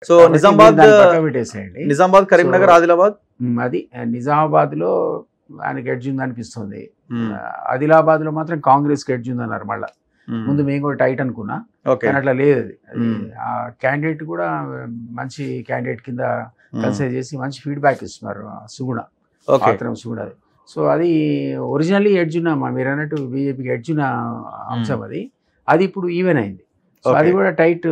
So Nizamabad Karimnagar Adilabad అది నిజామాబాద్ లో ఆయనకి ఎడ్జ్ ఉంది అనిపిస్తుంది. ఆదిలాబాద్ లో మాత్రం కాంగ్రెస్ కి ఎడ్జ్ ఉంది అన్నారు. మళ్ళీ ముందు మేము కూడా టైట్ అనుకున్నా, కానీ అట్లా లేదు. అది ఆ క్యాండిడేట్ కూడా మంచి క్యాండిడేట్ కింద కన్సిడర్ చేసి మంచి ఫీడ్బ్యాక్ ఇస్తున్నారు. సుగుణ సుగుణ అది. సో అది ఒరిజినల్లీ ఎడ్జ్ ఉన్న, మీరు అన్నట్టు బీజేపీకి ఎడ్జ్ ఉన్న అంశం అది. అది ఇప్పుడు ఈవెన్ అయింది. సో అది కూడా టైట్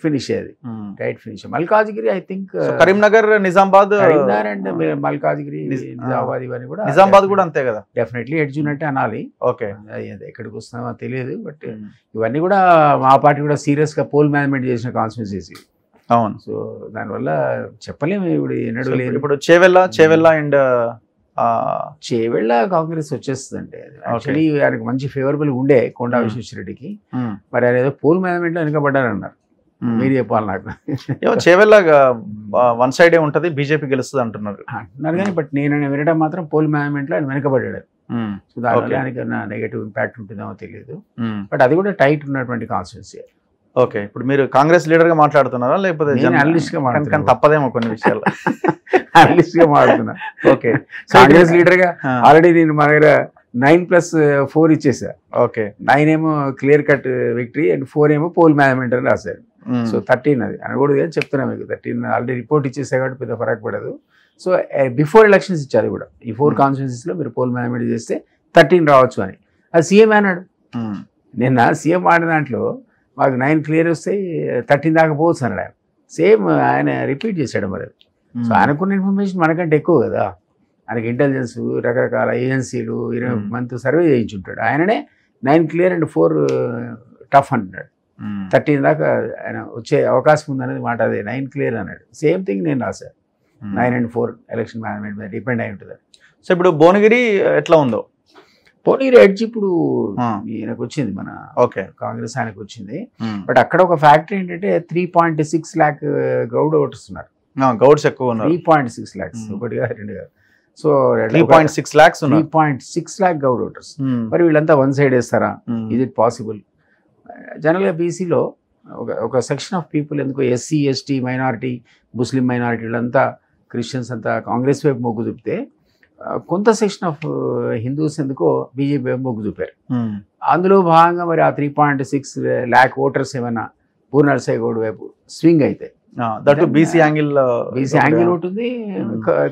ఫినిష్ అది. Tight finish. Malkajgiri I think Karimnagar Nizamabad and Malkajgiri Nizamabad ఇవన్నీ కూడా నిజామాబాద్ కూడా అంతే కదా, డెఫినెట్లీ ఎడ్జ్ ఉన్నట్టే అనాలి. ఓకే, ఎక్కడికి వస్తున్నామో తెలియదు. బట్ ఇవన్నీ కూడా మా పార్టీ కూడా సీరియస్ గా పోల్ మేనేజ్మెంట్ చేసిన కాన్స్టిట్యూన్సీ. అవును. సో దానివల్ల చెప్పలేము ఇప్పుడు ఎన్నడూ లేదు. ఇప్పుడు చేవెళ్ళ అండ్ చేవెళ్ళ కాంగ్రెస్ వచ్చేస్తుంది అంటే యాక్చువల్లీ ఆయనకు మంచి ఫేవరబుల్ ఉండే కొండా విశ్వేశ్వరరెడ్డికి. మరి ఆయన ఏదో పోల్ మేనేజ్మెంట్ లో వెనకబడ్డారన్నారు. మీరు చెప్పాలి నాకు. చేవెళ్ళ వన్ సైడే ఉంటది, బీజేపీ గెలుస్తుంది అంటున్నారు కానీ బట్ నేను వినడం మాత్రం పోల్ మేనేజ్మెంట్ లో ఆయన వెనకబడ్డాడు. సో దానివల్ల ఆయనకి నెగటివ్ ఇంపాక్ట్ ఉంటుందేమో తెలియదు. బట్ అది కూడా టైట్ ఉన్నటువంటి కాన్స్టిట్యూన్సీ. ఓకే, ఇప్పుడు మీరు కాంగ్రెస్ లీడర్ గా మాట్లాడుతున్నారా లేకపోతే అనలిస్ట్ గా మాట్లాడుతున్నా? తప్పదేమో కొన్ని విషయాలు. అనలిస్ట్ గా మాట్లాడుతున్నా. ఓకే, కాంగ్రెస్ లీడర్ గా ఆల్రెడీ నేను మన దగ్గర 9+4 ఇచ్చేసా. ఓకే, 9 ఏమో క్లియర్ కట్ విక్టరీ అండ్ 4 ఏమో పోల్ మేనేజ్మెంట్ అని రాశారు. సో 13 అది అనకూడదు అని చెప్తున్నా మీకు. 13 ఆల్రెడీ రిపోర్ట్ ఇచ్చేసా కాబట్టి పెద్ద ఫరక్ పడదు. సో బిఫోర్ ఎలక్షన్స్ ఇచ్చారు కూడా. ఈ 4 కాన్స్టిట్యూన్సీస్ లో మీరు పోల్ మేనేజ్మెంట్ చేస్తే 13 రావచ్చు అని. అది సీఎం అన్నాడు. నిన్న సీఎం ఆడిన దాంట్లో మాకు 9 క్లియర్ వస్తే 13 దాకా పోవచ్చు అన్నాడు ఆయన. సేమ్ ఆయన రిపీట్ చేశాడు మరి. సో ఆయనకున్న ఇన్ఫర్మేషన్ మనకంటే ఎక్కువ కదా. ఆయనకి ఇంటెలిజెన్స్, రకరకాల ఏజెన్సీలు 20 మంత్ సర్వే చేయించుంటాడు. ఆయననే 9 క్లియర్ అండ్ 4 టఫ్ అంటున్నాడు. 13 దాకా ఆయన వచ్చే అవకాశం ఉందనేది మాట. అదే 9 క్లియర్ అన్నాడు. సేమ్ థింగ్ నేను రాశాను. 9 and 4 ఎలక్షన్ మేనేజ్మెంట్ మీద డిపెండ్ అయి ఉంటుంది. సో ఇప్పుడు భువనగిరి ఎట్లా ఉందో? భువనగిరి ఎడ్జ్ ఇప్పుడు ఈయనకు వచ్చింది, మన కాంగ్రెస్ ఆయనకు వచ్చింది. బట్ అక్కడ ఒక ఫ్యాక్టరీ ఏంటంటే 3.6 lakh గౌడ్ ఓటర్స్ ఉన్నారు. గౌడ్స్ ఎక్కువ ఉన్నారు. 3.6 lakhs, ఒకటిగా రెండుగా. So 3.6 lakhs 3.6 lakh Goud voters. మరి వీళ్ళంతా వన్ సైడ్ వేస్తారా? Is it possible? జనరల్గా బీసీలో ఒక సెక్షన్ ఆఫ్ పీపుల్ ఎందుకు ఎస్సీ, ఎస్టీ, మైనారిటీ, ముస్లిం మైనారిటీ వీళ్ళంతా, క్రిస్టియన్స్ అంతా కాంగ్రెస్ వైపు మొగ్గు చూపితే కొంత సెక్షన్ ఆఫ్ హిందూస్ ఎందుకో బీజేపీ వైపు మొగ్గు చూపారు. అందులో భాగంగా మరి ఆ 3.6 lakh ఓటర్స్ ఏమైనా పూర్ణనరసింహ గౌడ్ వైపు స్వింగ్ అయితే బీసీ యాంగిల్ ఉంటుంది,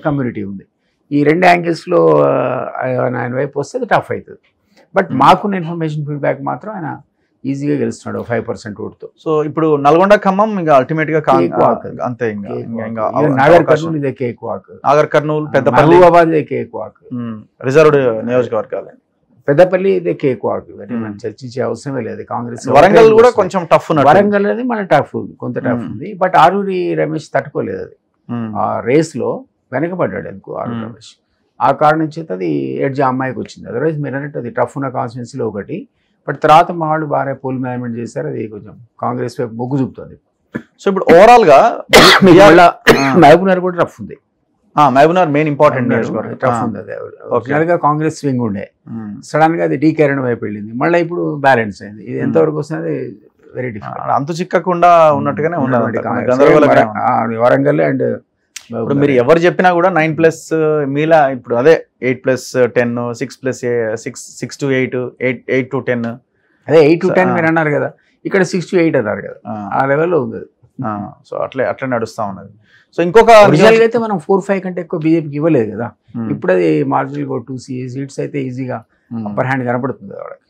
కమ్యూనిటీ ఉంది. ఈ 2 యాంగిల్స్లో ఆయన వైపు వస్తే అది టఫ్ అవుతుంది. బట్ మాకున్న ఇన్ఫర్మేషన్ ఫీడ్బ్యాక్ మాత్రం ఆయన ఈజీగా గెలుస్తున్నాడు 5% ఓటుతో. సో ఇప్పుడు నల్గొండ, ఖమ్మం ఇంకా అల్టిమేట్ గా అంతే. నాగర్ కర్నూలు ఇదే కేక్ వాక్. నాగర్ కర్నూలు, పెద్దపల్లి, ఇదే కేక్ వాక్. రిజర్వ్డ్ నియోజకవర్గాలు. పెద్దపల్లి ఇదే కేక్ వాక్. ఇవన్నీ మనం చర్చించే అవసరమే లేదు. కాంగ్రెస్ వరంగల్ కూడా కొంచెం టఫ్. వరంగల్ అనేది మన టఫ్ ఉంది, కొంత టఫ్ ఉంది. బట్ ఆరూరి రమేష్ తట్టుకోలేదు. అది ఆ రేస్ లో వెనకబడ్డాడు ఎందుకు ఆరూరి రమేష్. ఆ కారణం చేత అది ఎడ్జ్ అమ్మాయికి వచ్చింది. అదర్వైజ్ మీరు అన్నట్టు అది టఫ్ ఉన్న కాన్స్టిట్యున్సీలో ఒకటి. బట్ తర్వాత మా వాళ్ళు బాగా పోల్ మేనేజ్మెంట్ చేశారు. అది కొంచెం కాంగ్రెస్ వైపు మొగ్గు చూపుతుంది. సో ఇప్పుడు ఓవరాల్ గా మహబూబ్నగర్ కూడా టఫ్ ఉంది. మహబూబ్నగర్ మెయిన్ ఇంపార్టెంట్ టఫ్ ఉంది. అది ఒరిజినల్ గా కాంగ్రెస్ స్వింగ్ ఉండే, సడన్ గా అది డీకేరణ వైపు వెళ్ళింది. మళ్ళీ ఇప్పుడు బ్యాలెన్స్ అయింది. ఇది ఎంతవరకు వస్తుంది వెరీ డిఫరెంట్. అంతు చిక్కకుండా ఉన్నట్టుగానే ఉన్నది వరంగల్. అండ్ ఇప్పుడు మీరు ఎవరు చెప్పినా కూడా 9+ మీలా ఇప్పుడు అదే 8+10, 6 to 8, 8 to 10. అదే 8 to 10 మీరు అన్నారు కదా, ఇక్కడ 6 to 8 అన్నారు కదా, ఆ లెవెల్లో ఉంది. సో అట్లా నడుస్తా ఉన్నది. సో ఇంకొక రిజల్ట్ అయితే మనం 4-5 కంటే ఎక్కువ బీజేపీకి ఇవ్వలేదు కదా. ఇప్పుడు అది మార్జినల్ 2 సీట్స్ అయితే ఈజీగా అప్పర్ హ్యాండ్ కనపడుతుంది వాళ్ళకి.